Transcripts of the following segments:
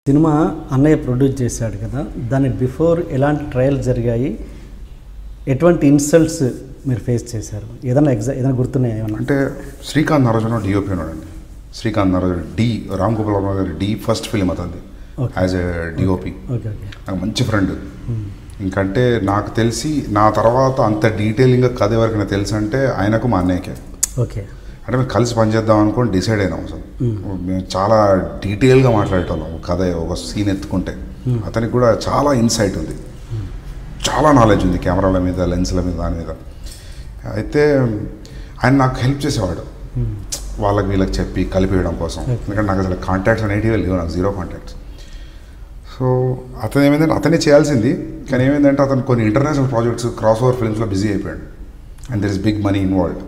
Cinema అన్నయ్య produce చేశాడు కదా, దాని బిఫోర్ ఎలాంటి ట్రయల్స్ జరిగాయి, ఎటువంటి ఇన్సల్ట్స్ మీరు ఫేస్ చేశారు, ఏదైనా గుర్తున్నాయా ఏమన్నా? అంటే శ్రీకాంత్ నారాయణ డిఓపి ఉన్నాడండి. శ్రీకాంత్ నారాయణ రామ్ గోపాల్ వర్మ గారి డి ఫస్ట్ ఫిలిం అతనిది యాజ్ ఎ డిఓపి. నాకు మంచి ఫ్రెండ్. ఇంకంటే నాకు తెలిసి నా తర్వాత అంత డీటెయిలింగ్గా కథ ఎవరికైనా తెలుసు అంటే ఆయనకు మా అన్నయ్యకే. ఓకే. అంటే మేము కలిసి పనిచేద్దాం అనుకోని డిసైడ్ అయినాం. అసలు మేము చాలా డీటెయిల్గా మాట్లాడేటోళ్ళం కథ, ఒక సీన్ ఎత్తుకుంటే. అతనికి కూడా చాలా ఇన్సైట్ ఉంది, చాలా నాలెడ్జ్ ఉంది కెమెరాల మీద, లెన్స్ల మీద, దాని మీద. అయితే ఆయన నాకు హెల్ప్ చేసేవాడు వాళ్ళకి వీళ్ళకి చెప్పి కలిపేయడం కోసం. ఎందుకంటే నాకు అసలు కాంటాక్ట్స్ అనేటివి లేవు, నాకు జీరో కాంటాక్ట్స్. సో అతను ఏమైందంటే అతనే చేయాల్సింది, కానీ ఏమైందంటే అతను కొన్ని ఇంటర్నేషనల్ ప్రాజెక్ట్స్, క్రాస్ ఓవర్ ఫిల్మ్స్లో బిజీ అయిపోయాడు. And there is big money involved.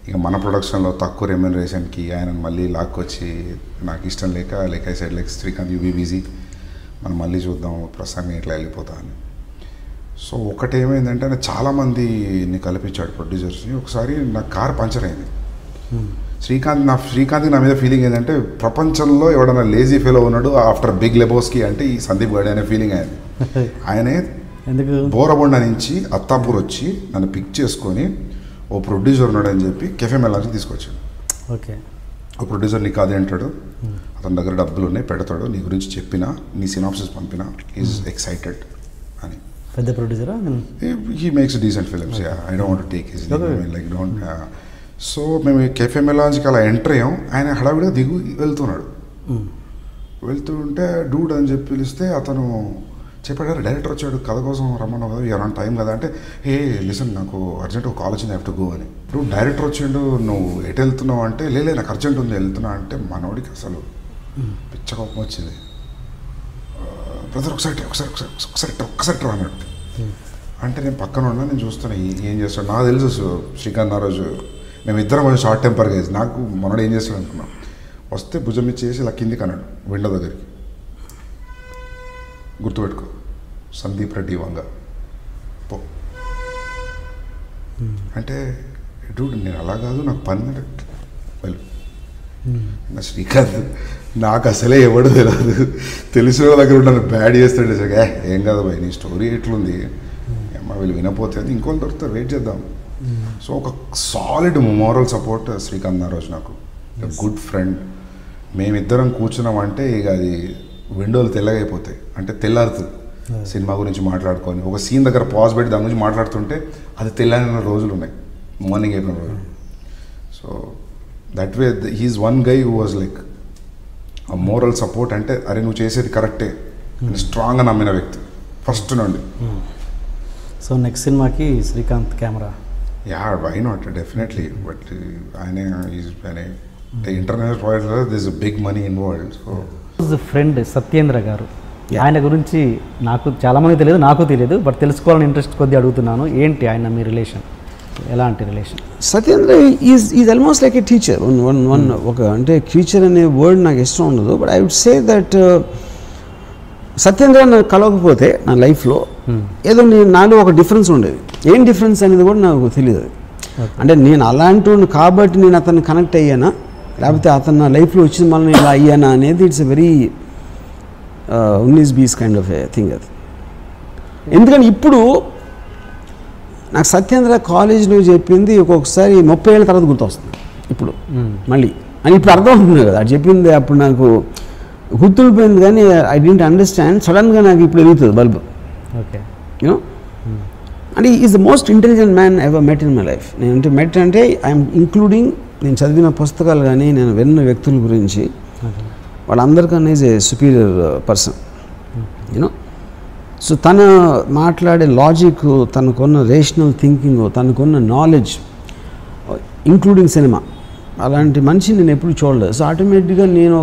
ఇక మన ప్రొడక్షన్లో తక్కువ రెమ్యునరేషన్కి ఆయన మళ్ళీ లాక్కొచ్చి నాకు ఇష్టం లేక I said like Srikanth you be busy, మనం మళ్ళీ చూద్దాం ప్రస్తుతానికి ఇట్లా వెళ్ళిపోతా అని. సో ఒకటి ఏమైందంటే ఆయన చాలామందిని కల్పించాడు ప్రొడ్యూసర్స్ని. ఒకసారి నా కార్ పంచర్ అయింది. శ్రీకాంత్కి నా మీద ఫీలింగ్ ఏంటంటే ప్రపంచంలో ఎవడన్నా లేజీ ఫెలో ఉన్నాడు ఆఫ్టర్ బిగ్ లెబోస్కి అంటే ఈ సందీప్ గాడి అనే ఫీలింగ్ అయింది. ఆయనే బోరబొండ నుంచి అత్తాపూర్ వచ్చి నన్ను పిక్ చేసుకొని ఓ ప్రొడ్యూసర్ ఉన్నాడని చెప్పి కెఫే మెలాన్స్కి తీసుకొచ్చాడు. ఓకే. ఓ ప్రొడ్యూసర్ నీకు అదే అంటాడు, అతని దగ్గర డబ్బులు ఉన్నాయి, పెడతాడు, నీ గురించి చెప్పినా, నీ సినాప్సిస్ పంపినా, ఈజ్ ఎక్సైటెడ్ అని. పెద్ద ప్రొడ్యూసరా? He makes decent films. I don't want to take his like don't. So మేము కెఫే మెలాన్స్కి అలా ఎంటర్ అయ్యాం. ఆయన హడావిడిగా వెళ్తున్నాడు. వెళ్తుంటే డూడ్ అని చెప్పి పిలిస్తే అతను చెప్పాడు, డైరెక్టర్ వచ్చాడు, కథ కోసం రమ్మన్నావు కదా, ఎవరైనా టైం కదా అంటే, ఏ లిసన్ నాకు అర్జెంట్ ఒక కాల్ వచ్చింది, హ్యావ్ టు గో అని. ఇప్పుడు డైరెక్టర్ వచ్చిండు, నువ్వు ఎటు వెళ్తున్నావు అంటే, లే నాకు అర్జెంట్ ఉంది వెళ్తున్నా అంటే, మనోడికి అసలు పిచ్చ కోపం వచ్చింది. బ్రదర్ ఒక్కసారి రా అన్నాడు. అంటే నేను పక్కన ఉన్నా, నేను చూస్తున్నా ఏం చేస్తాడు. నాకు తెలుసు శ్రీకాంత్ నారాజు మేమిద్దరం కొంచెం షార్ట్ టెంపర్గా వేసి, నాకు మనోడు ఏం చేస్తాడు అనుకున్నాం. వస్తే భుజం ఇచ్చేసి ఇలా కిందికి అన్నాడు విండో దగ్గరికి, గుర్తుపెట్టుకో సందీప్ రెడ్డి వంగ పో అంటే, డూడ్ నేను అలా కాదు, నాకు పని వెళ్ళు. నా శ్రీకాంత్ నాకు అసలే ఎవడు తెలియదు, తెలిసిన వాళ్ళ దగ్గర నన్ను బ్యాడ్ చేస్తాడు. సరే ఏం కాదు భయ్, నీ స్టోరీ ఎట్లుంది, అమ్మ వీళ్ళు వినపోతే అది ఇంకోళ్ళు దొరుకుతారు, వెయిట్ చేద్దాం. సో ఒక సాలిడ్ మోరల్ సపోర్ట్ శ్రీకాంత్ నారాజు నాకు, గుడ్ ఫ్రెండ్. మేమిద్దరం కూర్చున్నామంటే ఇక అది విండోలు తెల్లగైపోతాయి, అంటే తెల్లారుతుంది. సినిమా గురించి మాట్లాడుకొని ఒక సీన్ దగ్గర పాజ్ పెట్టి దాని గురించి మాట్లాడుతుంటే అది తెల్లారిన రోజులు ఉన్నాయి, మార్నింగ్ అయిపోయిన రోజులు. So that way he's one guy who was like a moral support. అంటే అరే నువ్వు చేసేది కరెక్టే అని స్ట్రాంగ్గా నమ్మిన వ్యక్తి ఫస్ట్ నుండి. సో నెక్స్ట్ సినిమాకి Srikanth camera? Yeah, why not, definitely. But ఆయన international project, this big money involved. So friend Satyendra garu, ఆయన గురించి నాకు చాలామంది తెలియదు, నాకు తెలియదు, బట్ తెలుసుకోవాలని ఇంట్రెస్ట్ కొద్దిగా అడుగుతున్నాను. ఏంటి ఆయన మీ రిలేషన్, ఎలాంటి relation? Satyendra is almost like a teacher. ఒక అంటే టీచర్ అనే వర్డ్ నాకు ఇష్టం ఉండదు, but I would say that Satyendra నాకు కలవకపోతే నా లైఫ్లో ఏదో నాలో ఒక డిఫరెన్స్ ఉండేది. ఏం డిఫరెన్స్ అనేది కూడా నాకు తెలియదు. అంటే నేను అలాంటి కాబట్టి నేను అతన్ని కనెక్ట్ అయ్యానా, లేకపోతే అతను నా లైఫ్లో వచ్చిన మళ్ళీ ఇలా అయ్యానా అనేది ఇట్స్ ఎ వెరీ ఉన్నీస్ బీస్ కైండ్ ఆఫ్ ఏ థింగ్ అది. ఎందుకంటే ఇప్పుడు నాకు సత్యేంద్ర కాలేజీలో చెప్పింది ఒక్కొక్కసారి 30 ఏళ్ళ తర్వాత గుర్తొస్తుంది ఇప్పుడు మళ్ళీ అని. ఇప్పుడు అర్థం అవుతుంది కదా, అది చెప్పింది అప్పుడు నాకు గుర్తుండిపోయింది, కానీ ఐ డోంట్ అండర్స్టాండ్. సడన్గా నాకు ఇప్పుడు ఎదుగుతుంది బల్బు. ఓకే, యూనో, అంటే is the most intelligent man ever met in my life. నేను మెట్ అంటే ఐఎమ్ ఇంక్లూడింగ్ నేను చదివిన పుస్తకాలు కానీ నేను విన్న వ్యక్తుల గురించి, వాళ్ళందరికన్నా is a superior person, you know. So తను మాట్లాడే లాజిక్, తనకున్న రేషనల్ థింకింగ్, తనకున్న నాలెడ్జ్, ఇంక్లూడింగ్ సినిమా, అలాంటి మనిషిని నేను ఎప్పుడు చూడలేదు. సో ఆటోమేటిక్గా నేను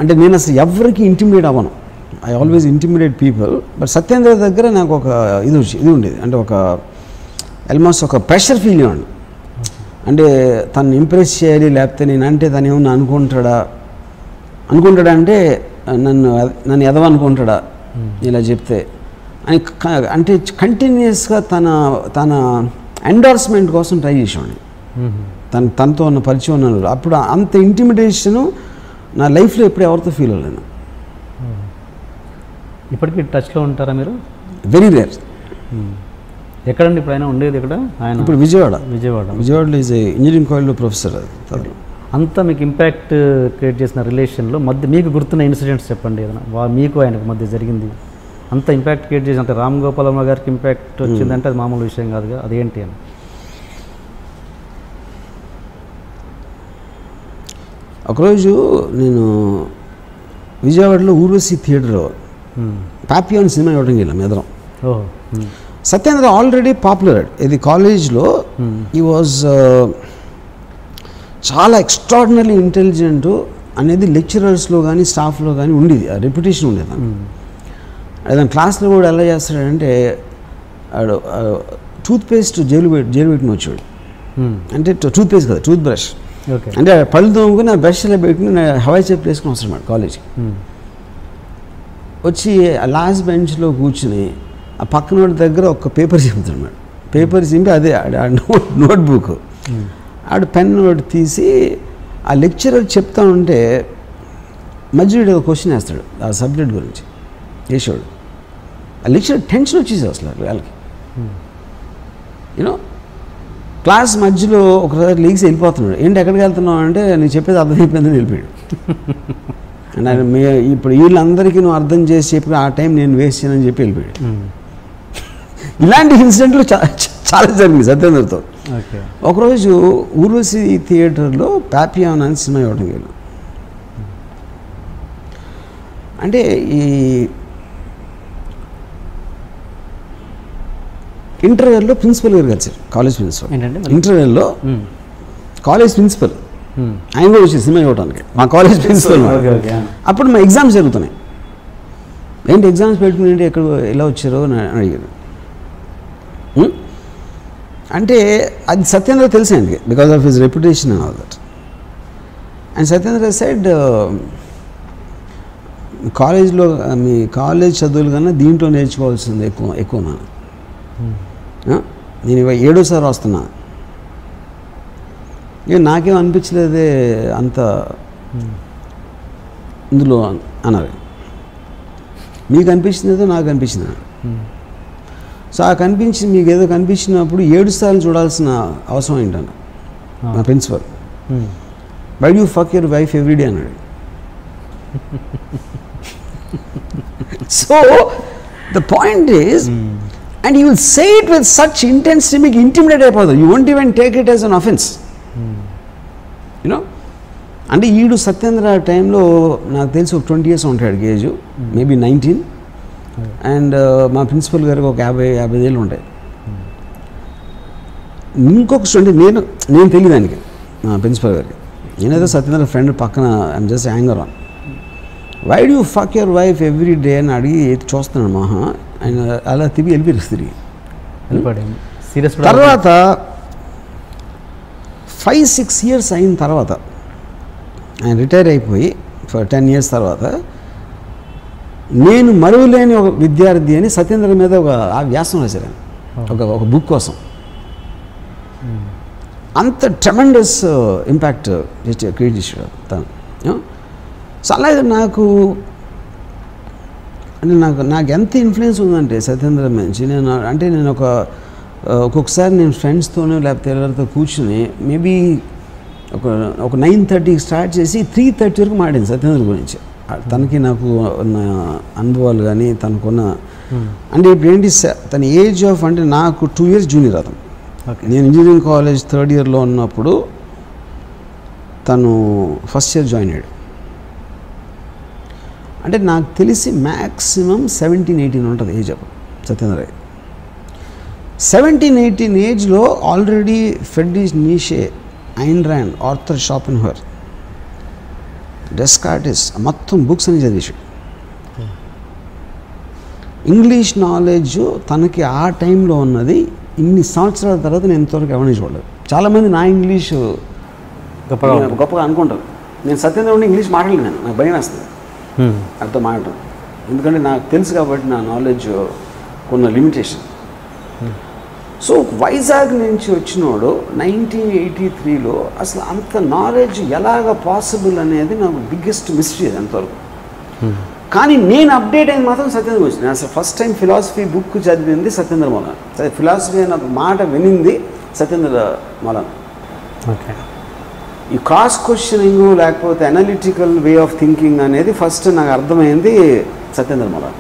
అంటే నేను అసలు ఎవరికి ఇంటిమిడేట్ అవ్వను. I always intimidate people. But Satyendra దగ్గర నాకు ఒక ఇది ఉండేది, అంటే ఒక ఆల్మోస్ట్ ఒక ప్రెషర్ ఫీల్ అయ్యండి. అంటే తను ఇంప్రెస్ చేయాలి, లేకపోతే నేను అంటే తను ఏమన్నా అనుకుంటాడా అంటే నన్ను ఎదవనుకుంటాడా ఇలా చెప్తే అని, అంటే కంటిన్యూస్గా తన ఎండార్స్మెంట్ కోసం ట్రై చేసేవాడిని. తనతో ఉన్న పరిచయం ఉన్నాను. అప్పుడు అంత ఇంటిమిడేషను నా లైఫ్లో ఎప్పుడు ఎవరితో ఫీల్ అవ్వలేను. ఇప్పటికీ టచ్లో ఉంటారా మీరు? Very rare. ఎక్కడండి ఇప్పుడు ఆయన ఉండేది? ఇక్కడ ఆయన ఇప్పుడు విజయవాడలో ఈజ్ ఇంజనీరింగ్ కాలేజ్లో ప్రొఫెసర్. అది అంతా మీకు ఇంపాక్ట్ క్రియేట్ చేసిన రిలేషన్లో మీకు గుర్తున్న ఇన్సిడెంట్స్ చెప్పండి ఏదైనా, మీకు ఆయనకు మధ్య జరిగింది అంత ఇంపాక్ట్ క్రియేట్ చేసి. అంటే రామ్ గోపాల్ వర్మ గారికి ఇంపాక్ట్ వచ్చిందంటే అది మామూలు విషయం కాదుగా, అదేంటి అని. ఒకరోజు నేను విజయవాడలో ఊర్వశి థియేటర్లో పాపియాన్ సినిమా ఇవ్వడానికి వెళ్ళాం ఎదరం. Satyendra already popular. ఇది కాలేజ్లో ఈ వాజ్ చాలా ఎక్స్ట్రాడినరీ ఇంటెలిజెంట్ అనేది లెక్చరర్స్లో కానీ స్టాఫ్లో కానీ ఉండేది, ఆ రెప్యుటేషన్ ఉండేది. ఏదైనా క్లాస్లో కూడా ఎలా చేస్తాడంటే టూత్పేస్ట్ జైలు పెట్టిన వచ్చాడు. అంటే టూత్పేస్ట్ కదా, టూత్ బ్రష్. అంటే పళ్ళు తోముకుని ఆ బ్రష్ ఇలా పెట్టుకుని హవాయి చెప్పులు వేసుకుని వస్తాడు కాలేజ్కి. వచ్చి లాస్ట్ బెంచ్లో కూర్చుని ఆ పక్కన దగ్గర ఒక పేపర్ చింపుతాడు మేడం. పేపర్ చింపి అదే నోట్బుక్ ఆడు పెన్ నోట్ తీసి ఆ లెక్చరర్ చెప్తా ఉంటే మధ్యలో ఒక క్వశ్చన్ వేస్తాడు ఆ సబ్జెక్ట్ గురించి వేసాడు. ఆ లెక్చరర్ టెన్షన్ వచ్చేసి అసలు వాళ్ళకి. యూనో క్లాస్ మధ్యలో ఒకసారి లీగ్స్ వెళ్ళిపోతున్నాడు. ఏంటి ఎక్కడికి వెళ్తున్నావు అంటే నేను చెప్పేది అర్థమైపోయిందని వెళ్ళిపోయాడు. ఇప్పుడు వీళ్ళందరికీ నువ్వు అర్థం చేసి చెప్పి ఆ టైం నేను వేస్ట్ చేయనని చెప్పి వెళ్ళిపోయాడు. ఇలాంటి ఇన్సిడెంట్లు చాలా జరిగింది సత్యేంద్రతో. ఒకరోజు ఊర్వశి థియేటర్లో పాపియాన్ అని సినిమా ఇవ్వడం వెళ్ళాం. అంటే ఈ ఇంటర్వెల్లో ప్రిన్సిపల్ గారు కలిసారు, కాలేజ్ ప్రిన్సిపల్. ఇంటర్వెల్లో కాలేజ్ ప్రిన్సిపల్ ఆయన కూడా వచ్చి సినిమా ఇవ్వడానికి మా కాలేజ్ ప్రిన్సిపల్. అప్పుడు మా ఎగ్జామ్స్ జరుగుతున్నాయి. ఏంటి ఎగ్జామ్స్ పెట్టుకుని ఏంటి ఎక్కడ ఎలా వచ్చారో అని అడిగారు. అంటే అది సత్యేంద్ర తెలిసి ఆయనకి because of his reputation and all that. And Satyendra side కాలేజ్లో మీ కాలేజ్ చదువులు కన్నా దీంట్లో నేర్చుకోవాల్సింది ఎక్కువ నేను 7వ వస్తున్నా. నాకేం అనిపించలేదే అంత ఇందులో అన్నారు. మీకు అనిపించిందేదో నాకు అనిపించింది. సో ఆ కనిపించింది మీకు ఏదో కనిపించినప్పుడు 7 సార్లు చూడాల్సిన అవసరం ఏంటన్న నా principal. Why do fuck your wife everyday అన్నాడు. So the point is and you will say it with such intensity, మీకు ఇంటిమిడేట్ అయిపోతుంది. You won't even take it as an offence. You know అంటే ఈడు సత్యేంద్ర టైంలో నాకు తెలిసి ఒక 20 years ఉంటాడు ఏజ్, మేబీ 19. అండ్ మా ప్రిన్సిపల్ గారికి ఒక 50 ఏళ్ళు ఉంటాయి. ఇంకొక స్టూడెంట్ నేను తెలియదు ఆయనకి, మా ప్రిన్సిపల్ గారికి. నేనేదో సత్యేంద్ర ఫ్రెండ్ పక్కన I'm just anger on. Why do fuck your wife every day అని అడిగి చూస్తున్నాడు మహా. ఆయన అలా వెళ్ళిపోయారు తిరిగి. తర్వాత 5-6 years అయిన తర్వాత ఆయన రిటైర్ అయిపోయి 10 years తర్వాత నేను మరువలేని ఒక విద్యార్థి అని సత్యేంద్ర మీద ఒక వ్యాసం రాశారు ఒక బుక్ కోసం. అంత ట్రెమెండస్ ఇంపాక్ట్ క్రియేట్ చేశాడు తను. సో అలాగే నాకు అంటే నాకు ఎంత ఇన్ఫ్లుయెన్స్ ఉందంటే సత్యేంద్ర నుంచి నేను ఒక్కొక్కసారి నేను ఫ్రెండ్స్తోనో లేకపోతే ఎవరితో కూర్చుని మేబీ ఒక 9:30కి స్టార్ట్ చేసి 3:30 వరకు మాట్లాడింది సత్యేంద్ర గురించి. తనకి నాకు ఉన్న అనుభవాలు కానీ తనకున్న అంటే ఇప్పుడు ఏంటి తన ఏజ్ ఆఫ్ అంటే నాకు 2 years జూనియర్ అతను. నేను ఇంజనీరింగ్ కాలేజ్ 3rd yearలో ఉన్నప్పుడు తను ఫస్ట్ ఇయర్ జాయిన్ అయ్యాడు. అంటే నాకు తెలిసి మ్యాక్సిమం 17-18 ఉంటుంది ఏజ్ అప్పుడు సత్యేంద్ర. 17-18 ఏజ్లో already Friedrich Nietzsche, Ayn Rand, Arthur Schopenhauer, Descartes మొత్తం బుక్స్ అని చదివేశాడు. ఇంగ్లీష్ నాలెడ్జ్ తనకి ఆ టైంలో ఉన్నది ఇన్ని సంవత్సరాల తర్వాత నేను ఇంతవరకు ఎవరిని చూడలేదు. చాలామంది నా ఇంగ్లీష్ గొప్పగా అనుకుంటారు. నేను సత్యేంద్ర ఉండి ఇంగ్లీష్ మాట్లాడలేను, నాకు భయం వేస్తుంది అర్థం మాట్లాడటం. ఎందుకంటే నాకు తెలుసు కాబట్టి నా నాలెడ్జ్ కొన్న లిమిటేషన్. సో వైజాగ్ నుంచి వచ్చినోడు 1983లో అసలు అంత నాలెడ్జ్ ఎలాగ పాసిబుల్ అనేది నాకు బిగ్గెస్ట్ మిస్టరీ అది అంతవరకు. కానీ నేను అప్డేట్ అయింది మాత్రం సత్యేంద్ర మోహన్. నేను అసలు ఫస్ట్ టైం ఫిలాసఫీ బుక్ చదివింది సత్యేంద్ర మోహన్. ఫిలాసఫీ అన్న మాట వినింది సత్యేంద్ర మోహన్. ఓకే. ఈ క్రాస్ క్వశ్చనింగ్ లేకపోతే అనలిటికల్ వే ఆఫ్ థింకింగ్ అనేది ఫస్ట్ నాకు అర్థమైంది Satyendra Mohan.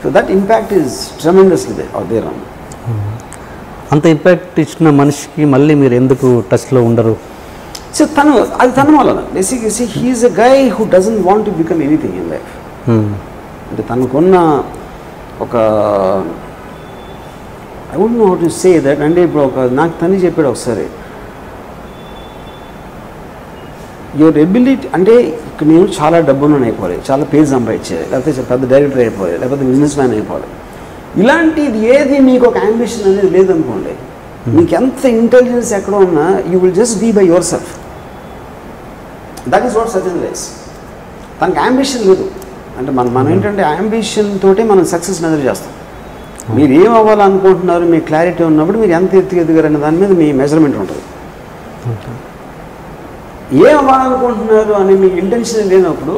So that impact is tremendously there on. అంత ఇంపాక్ట్ ఇచ్చిన మనిషికి మళ్ళీ మీరు ఎందుకు టచ్లో ఉండరు? సో తన వల్ల బేసిక్గా he's a guy who doesn't want to become anything in life. అంటే తనకున్న ఒక I don't know how to say that. అంటే ఇప్పుడు ఒక నాకు తను చెప్పాడు ఒకసారి, యువర్ ఎబిలిటీ అంటే ఇక్కడ నేను చాలా డబ్బులను అయిపోవాలి, చాలా పేరు సంపాదించేది, లేకపోతే పెద్ద డైరెక్టర్ అయిపోవాలి, లేకపోతే బిజినెస్ మ్యాన్ అయిపోవాలి. ఇలాంటిది ఏది మీకు ఒక అంబిషన్ అనేది లేదనుకోండి, మీకు ఎంత ఇంటెలిజెన్స్ ఎక్కడ ఉన్నా you will just be by yourself. That is what Satyendra is. తనకి అంబిషన్ లేదు. అంటే మనం ఏంటంటే అంబిషన్ తోటే మనం సక్సెస్ మెజర్ చేస్తాం. మీరు ఏం అవ్వాలనుకుంటున్నారు, మీ క్లారిటీ ఉన్నప్పుడు మీరు ఎంత ఎదిగారనే దాని మీద మీ మెజర్మెంట్ ఉంటుంది. ఏం అవ్వాలనుకుంటున్నారు అని మీకు ఇంటెన్షన్ లేనప్పుడు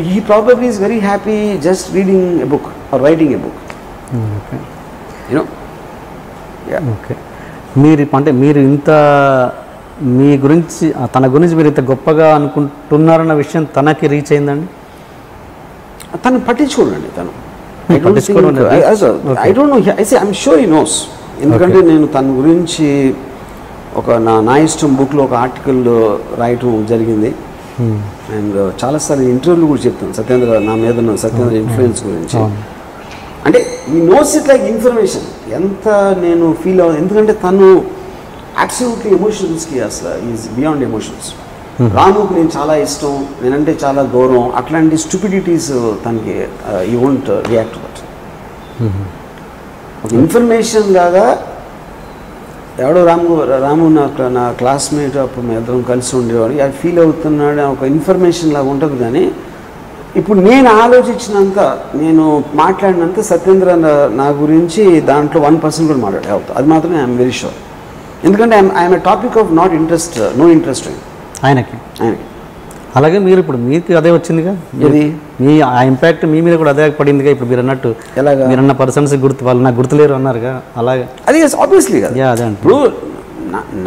he probably is very happy just reading a book or writing a book. You know. Okay. మీరు ఇంత మీ గురించి తన గురించి మీరు ఇంత గొప్పగా అనుకుంటున్నారన్న విషయం తనకి రీచ్ అయిందండి? తను పట్టించుకోండి. తను I don't no. I'm sure he knows. ఎందుకంటే నేను తన గురించి ఒక నా ఇష్టం బుక్లో ఒక ఆర్టికల్ రాయటం జరిగింది. అండ్ చాలాసార్లు ఇంటర్వ్యూలు కూడా చెప్తాను సత్యేంద్ర నా మీద ఉన్న సత్యేంద్ర ఇన్ఫ్లుయెన్స్ గురించి. అంటే ఈ నోట్స్ ఇట్ లైక్ ఇన్ఫర్మేషన్ ఎంత నేను ఫీల్ అవ్వదు. ఎందుకంటే తను అబ్సల్యూట్లీ ఎమోషన్స్కి అసలు ఈజ్ బియాండ్ ఎమోషన్స్. రాముకి నేను చాలా ఇష్టం, నేనంటే చాలా గౌరవం, అట్లాంటి స్టూపిడిటీస్ తనకి you won't react to that. ఒక ఇన్ఫర్మేషన్ లాగా ఎవడో రాము నా క్లాస్మేట్, అప్పుడు మేము ఇద్దరం కలిసి ఉండేవాడు, అది ఫీల్ అవుతున్నాడు ఒక ఇన్ఫర్మేషన్ లాగా ఉంటుంది. కానీ ఇప్పుడు నేను ఆలోచించినంత, నేను మాట్లాడినంత సత్యేంద్ర నా గురించి దాంట్లో 1% కూడా మాట్లాడే అది మాత్రమే ఐఎమ్ వెరీ షూర్. ఎందుకంటే I'm a topic of not interest, no interest ఆయనకి. అలాగే మీరు ఇప్పుడు మీకు అదే వచ్చిందిగా, ఇది మీ ఆ ఇంపాక్ట్ మీ మీద కూడా అదే పడిందిగా. ఇప్పుడు మీరు అన్నట్టు ఎలాగా మీరన్న పర్సన్స్ వాళ్ళు నాకు గుర్తులేరు అన్నారుగా, అలాగే అది ఆబ్వియస్లీ కదా. అదే ఇప్పుడు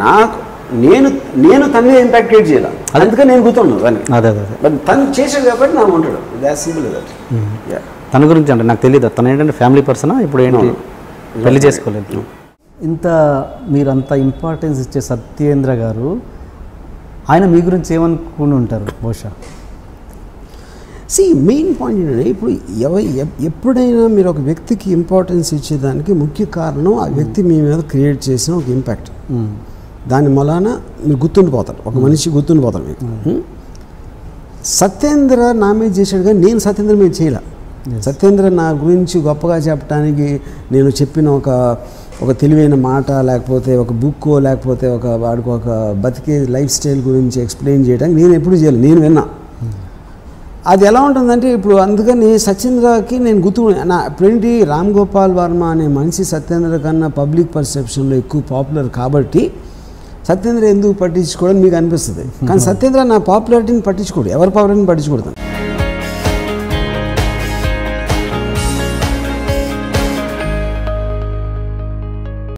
నాకు నేను తన మీద ఇంపాక్ట్ క్రియేట్ చేయాలి, అందుకని నేను గుర్తున్నాను దాన్ని. అదే బట్ తను చేసాడు కాబట్టి నాకు ఉంటాడు. That simple that. తన గురించి అంటే నాకు తెలియదు, తను ఏంటంటే ఫ్యామిలీ పర్సనా, ఇప్పుడు ఏంటి పెళ్లి చేసుకోలేదు. ఇంత మీరంత ఇంపార్టెన్స్ ఇచ్చే సత్యేంద్ర గారు ఆయన మీ గురించి ఏమనుకుని ఉంటారు బహుశా? మెయిన్ పాయింట్ ఏంటంటే ఇప్పుడు ఎప్పుడైనా మీరు ఒక వ్యక్తికి ఇంపార్టెన్స్ ఇచ్చేదానికి ముఖ్య కారణం ఆ వ్యక్తి మీ మీద క్రియేట్ చేసిన ఒక ఇంపాక్ట్. దాని మూలాన మీరు గుర్తుండిపోతారు, ఒక మనిషి గుర్తుండిపోతారు మీకు. సత్యేంద్ర నా మీద చేశాడు కానీ నేను సత్యేంద్ర మీద చేయలే. సత్యేంద్ర నా గురించి గొప్పగా చెప్పడానికి నేను చెప్పిన ఒక తెలివైన మాట, లేకపోతే ఒక బుక్కో, లేకపోతే వాడికి ఒక బతికే లైఫ్ స్టైల్ గురించి ఎక్స్ప్లెయిన్ చేయడానికి నేను ఎప్పుడు చేయలేదు, నేను విన్నా. అది ఎలా ఉంటుందంటే ఇప్పుడు అందుకని సత్యేంద్రకి నేను ఇప్పుడేంటి రామ్ గోపాల్ వర్మ అనే మనిషి సత్యేంద్ర కన్నా పబ్లిక్ పర్సెప్షన్లో ఎక్కువ పాపులర్ కాబట్టి సత్యేంద్ర ఎందుకు పట్టించుకోవడం మీకు అనిపిస్తుంది. కానీ సత్యేంద్ర నా పాపులారిటీని పట్టించుకోడు, ఎవరి పాపులారిటీని పట్టించుకోడు.